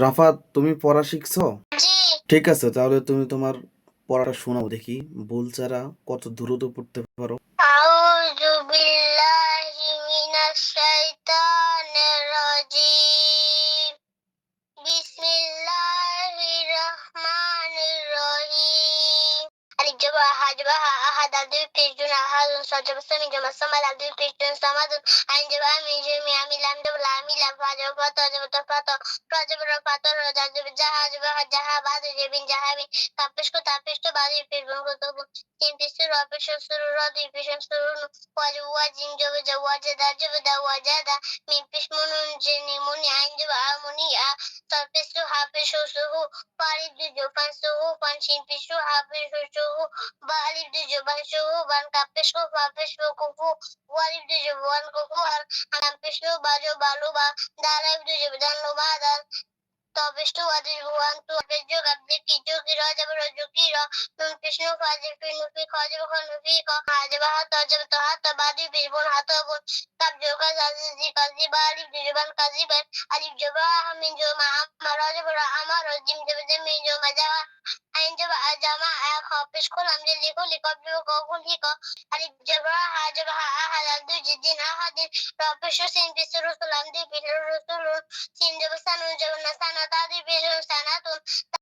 রাফাত, তুমি পড়া শিখছো? জি। ঠিক আছে, তাহলে তুমি তোমার পড়াটা শোনাও দেখি। ভুল ছাড়া কত দ্রুত পড়তে পারো। আউযু বিল্লাহি মিনাশ শাইতানির রাজিম। বিসমিল্লাহির রহমানির রহিম। আলিফ জবা হা জবা হা আহাদ আল দুই পেশ দুন আহাদুন সদ জবা সামি জমা সামাদ আল দুই পেশ দুন সামাদুন আইন জবা আমি জমি আমি লাম জবা লা আমি লাম ফা জবা ফাতা জবা তা ফাতা ফা জবা রা ফাতা রা জা জবা জাহা জবা হা জাহা বাদ জবিন জাহাবি তাপিশ তো বাদি পেশ বুন কো তো তিন পেশ র পেশ সুর র দুই পেশ সুর ওয়াজিন জবা জা ওয়াজাদা জবা দা ওয়াজাদা মিম পেশ মুনুন জিনি মুনি আইন জবা আমুনি আ Tapisu hapishu suhu Palib duju fansuhu Panshin pishu hapishu suhu Balib duju bansuhu Ban kapishu fapishu kufu Walib duju wan kufu Anam pishu baju balu ba Dalib duju dan lumadan Tapistu wajib wantu Peju gabdi kiju kira jab roju kira Nun pishu fajib finu fi khajib khanu fi ka Hajib hatta jab tahat Badi bisbun hatta bun Kab juga zazizi kazi Balib duju ban kazi ban Alif jaba min jama amara jaba amara jim jaba min jama jawa ain jaba ajama khafish kul amri liko likabdu ko kul hiko alif jaba ha ahad du jiddin ahadin rafish sin bisru sulam di bisru rusulun sin jaba sanu jaba nasana tadi bisru sanatun